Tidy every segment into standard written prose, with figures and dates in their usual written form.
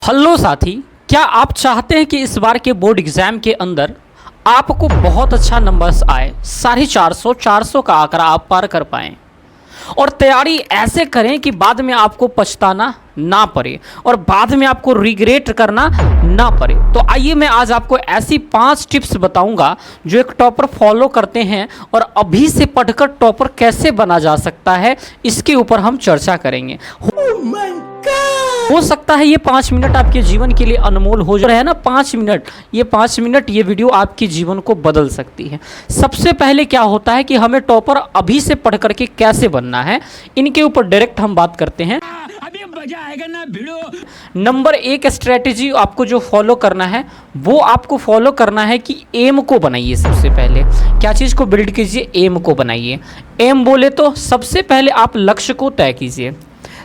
Hello साथी, क्या आप चाहते हैं कि इस बार के बोर्ड एग्जाम के अंदर आपको बहुत अच्छा नंबर्स आए, 450 400 का आंकड़ा आप पार कर पाएं और तैयारी ऐसे करें कि बाद में आपको पछताना ना पड़े और बाद में आपको रिग्रेट करना ना पड़े। तो आइए मैं आज आपको ऐसी 5 टिप्स बताऊंगा जो एक टॉपर फॉलो करते हैं और अभी से पढ़कर टॉपर कैसे बना जा सकता है, इसके ऊपर हम चर्चा करेंगे। हो सकता है ये 5 मिनट आपके जीवन के लिए अनमोल हो रहा है ना। 5 मिनट, ये 5 मिनट ये वीडियो आपके जीवन को बदल सकती है। सबसे पहले क्या होता है कि हमें टॉपर अभी से पढ़ करके कैसे बनना है, इनके ऊपर डायरेक्ट हम बात करते हैं। अभी मजा आएगा ना भिड़ो। नंबर 1 स्ट्रेटेजी आपको जो फॉलो करना है वो आपको फॉलो करना है कि एम को बनाइए। सबसे पहले क्या चीज़ को बिल्ड कीजिए? एम को बनाइए। एम बोले तो सबसे पहले आप लक्ष्य को तय कीजिए।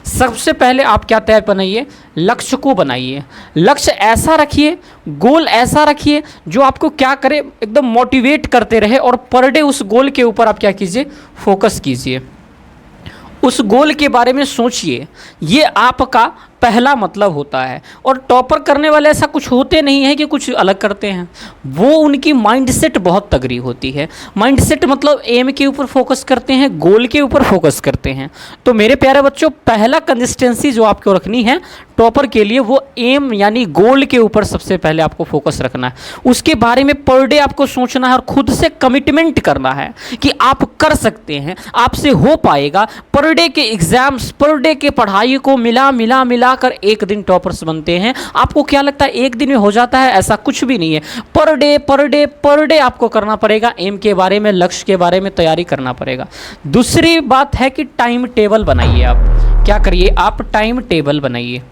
सबसे पहले आप क्या तय बनाइए? लक्ष्य को बनाइए। लक्ष्य ऐसा रखिए, गोल ऐसा रखिए जो आपको क्या करे, एकदम मोटिवेट करते रहे और पर डे उस गोल के ऊपर आप क्या कीजिए? फोकस कीजिए। उस गोल के बारे में सोचिए। ये आपका पहला मतलब होता है। और टॉपर करने वाले ऐसा कुछ होते नहीं है कि कुछ अलग करते हैं, वो उनकी माइंडसेट बहुत तगड़ी होती है। माइंडसेट मतलब एम के ऊपर फोकस करते हैं, गोल के ऊपर फोकस करते हैं। तो मेरे प्यारे बच्चों, पहला कंसिस्टेंसी जो आपको रखनी है टॉपर के लिए, वो एम यानी गोल के ऊपर सबसे पहले आपको फोकस रखना है। उसके बारे में पर डे आपको सोचना है और खुद से कमिटमेंट करना है कि आप कर सकते हैं, आपसे हो पाएगा। पर डे के एग्जाम्स, पर डे के पढ़ाई को मिला कर एक दिन टॉपर्स बनते हैं। आपको क्या लगता है एक दिन में हो जाता है? ऐसा कुछ भी नहीं है। पर डे आपको करना पड़ेगा। एम के बारे में, लक्ष्य के बारे में तैयारी करना पड़ेगा। दूसरी बात है कि टाइम टेबल बनाइए। आप क्या करिए? आप टाइम टेबल बनाइए।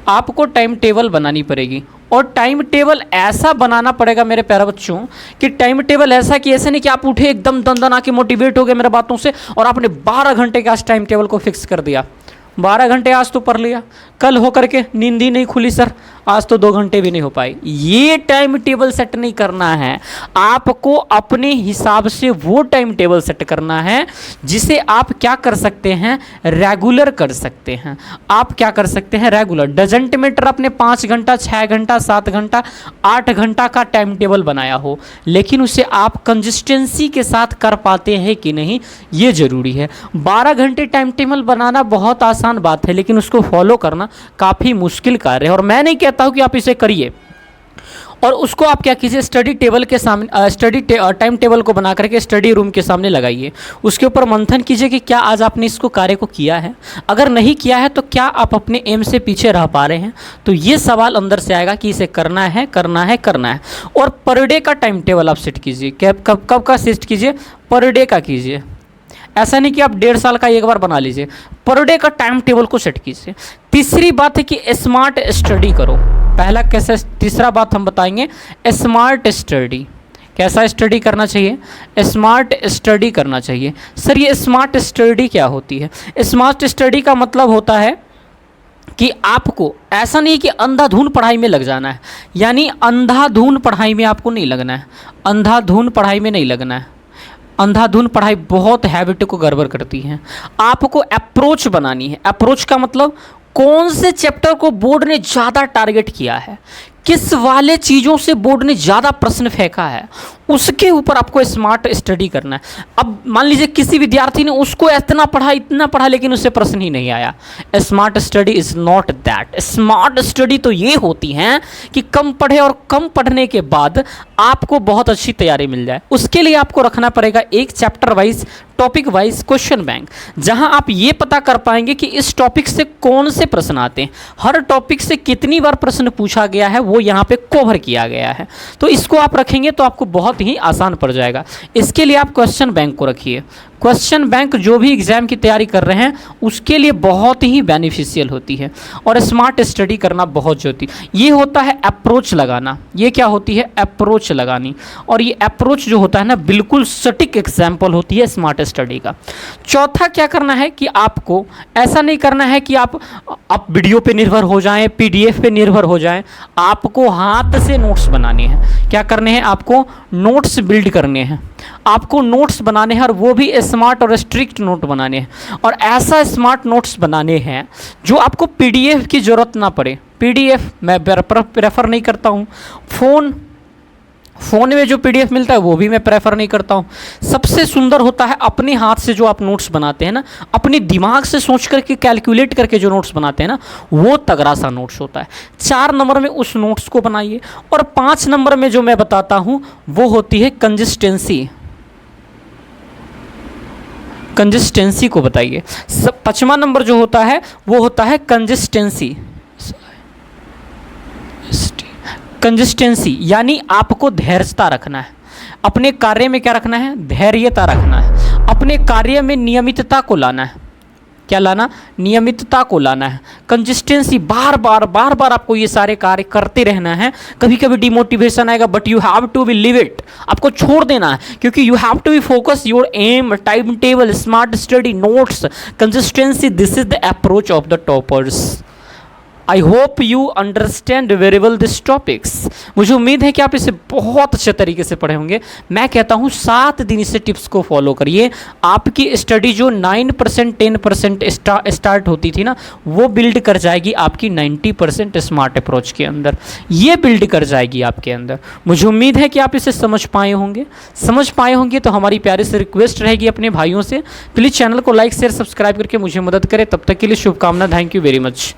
आपको टाइम टेबल बनानी पड़ेगी और टाइम टेबल ऐसा बनाना पड़ेगा मेरे प्यारे बच्चों कि टाइम टेबल ऐसा कि ऐसे नहीं कि आप उठे एकदम दन आके मोटिवेट हो गए मेरे बातों से और आपने 12 घंटे के आज टाइम टेबल को फिक्स कर दिया। 12 घंटे आज तो पढ़ लिया, कल हो करके नींद ही नहीं खुली सर, आज तो 2 घंटे भी नहीं हो पाई। ये टाइम टेबल सेट नहीं करना है। आपको अपने हिसाब से वो टाइम टेबल सेट करना है जिसे आप क्या कर सकते हैं? रेगुलर कर सकते हैं। आप क्या कर सकते हैं? रेगुलर। डजंट मैटर आपने 5 घंटा, 6 घंटा, 7 घंटा, 8 घंटा का टाइम टेबल बनाया हो, लेकिन उसे आप कंसिस्टेंसी के साथ कर पाते हैं कि नहीं, ये जरूरी है। 12 घंटे टाइम टेबल बनाना बहुत आसान बात है, लेकिन उसको फॉलो करना काफ़ी मुश्किल कार्य है। और मैं नहीं कहता हूं कि आप इसे करिए, और उसको आप क्या कीजिए? स्टडी टेबल के सामने, टाइम टेबल को बना करके स्टडी रूम के सामने लगाइए। उसके ऊपर मंथन कीजिए कि क्या आज आपने इसको कार्य को किया है। अगर नहीं किया है तो क्या आप अपने एम से पीछे रह पा रहे हैं? तो ये सवाल अंदर से आएगा कि इसे करना है, करना है, करना है। और पर डे का टाइम टेबल आप सेट कीजिए। कब का सेट कीजिए? पर डे का कीजिए। ऐसा नहीं कि आप 1.5 साल का एक बार बना लीजिए। पर डे का टाइम टेबल को सेट कीजिए। तीसरी बात है कि स्मार्ट स्टडी करो। पहला कैसे? तीसरा बात हम बताएंगे स्मार्ट स्टडी। कैसा स्टडी करना चाहिए? स्मार्ट स्टडी करना चाहिए। सर ये स्मार्ट स्टडी क्या होती है? स्मार्ट स्टडी का मतलब होता है कि आपको ऐसा नहीं कि अंधाधुन पढ़ाई में लग जाना है, यानी अंधाधुन पढ़ाई में आपको नहीं लगना है। अंधाधुन पढ़ाई में नहीं लगना है। अंधाधुन पढ़ाई बहुत हैबिट को गड़बड़ करती है। आपको अप्रोच बनानी है। अप्रोच का मतलब कौन से चैप्टर को बोर्ड ने ज़्यादा टारगेट किया है, किस वाले चीज़ों से बोर्ड ने ज़्यादा प्रश्न फेंका है, उसके ऊपर आपको स्मार्ट स्टडी करना है। अब मान लीजिए किसी विद्यार्थी ने उसको इतना पढ़ा लेकिन उससे प्रश्न ही नहीं आया। Smart study is not that. Smart study तो ये होती है कि कम पढ़े और कम पढ़ने के बाद आपको बहुत अच्छी तैयारी मिल जाए। उसके लिए आपको रखना पड़ेगा एक chapter wise, topic wise question bank, जहां आप ये पता कर पाएंगे कि इस टॉपिक से कौन से प्रश्न आते हैं, हर टॉपिक से कितनी बार प्रश्न पूछा गया है वो यहाँ पे कवर किया गया है। तो इसको आप रखेंगे तो आपको बहुत ही आसान पड़ जाएगा। इसके लिए आप क्वेश्चन बैंक को रखिए। क्वेश्चन बैंक जो भी एग्जाम की तैयारी कर रहे हैं उसके लिए बहुत ही बेनिफिशियल होती है। और स्मार्ट स्टडी करना बहुत जरूरी। ये होता है अप्रोच लगाना। ये क्या होती है? अप्रोच लगानी। और ये अप्रोच जो होता है ना, बिल्कुल सटीक एग्जाम्पल होती है स्मार्ट स्टडी का। चौथा क्या करना है कि आपको ऐसा नहीं करना है कि आप वीडियो पे निर्भर हो जाएं, PDF पे निर्भर हो जाएं। आपको हाथ से नोट्स बनाने हैं। क्या करने हैं आपको? नोट्स बिल्ड करने हैं, आपको नोट्स बनाने हैं, और वो भी स्मार्ट और स्ट्रिक्ट नोट बनाने हैं। और ऐसा स्मार्ट नोट्स बनाने हैं जो आपको पीडीएफ की ज़रूरत ना पड़े। पीडीएफ मैं प्रेफर नहीं करता हूँ। फ़ोन में जो पीडीएफ मिलता है वो भी मैं प्रेफर नहीं करता हूँ। सबसे सुंदर होता है अपने हाथ से जो आप नोट्स बनाते हैं ना, अपने दिमाग से सोच करके कैलकुलेट करके जो नोट्स बनाते हैं ना, वो तगड़ा सा नोट्स होता है। 4 नंबर में उस नोट्स को बनाइए। और 5 नंबर में जो मैं बताता हूँ वो होती है कंसिस्टेंसी। कंसिस्टेंसी को बताइए। 5वां नंबर जो होता है वो होता है कंसिस्टेंसी। कंसिस्टेंसी यानी आपको धैर्यता रखना है, अपने कार्य में क्या रखना है? धैर्यता रखना है, अपने कार्य में नियमितता को लाना है। क्या लाना? नियमितता को लाना है। कंसिस्टेंसी, बार बार आपको ये सारे कार्य करते रहना है। कभी कभी डिमोटिवेशन आएगा, but you have to be live it, आपको छोड़ देना है, क्योंकि you have to be focus your aim, time table, smart study, notes, consistency, this is the approach of the toppers. I hope you understand very well this topics. मुझे उम्मीद है कि आप इसे बहुत अच्छे तरीके से पढ़े होंगे। मैं कहता हूँ 7 दिन इसे टिप्स को फॉलो करिए। आपकी स्टडी जो 9% 10% स्टार्ट होती थी ना, वो बिल्ड कर जाएगी आपकी 90% स्मार्ट अप्रोच के अंदर। ये बिल्ड कर जाएगी आपके अंदर। मुझे उम्मीद है कि आप इसे समझ पाए होंगे। तो हमारी प्यारे से रिक्वेस्ट रहेगी अपने भाइयों से, प्लीज़ चैनल को लाइक शेयर सब्सक्राइब करके मुझे मदद करें। तब तक के लिए शुभकामना। Thank you very much.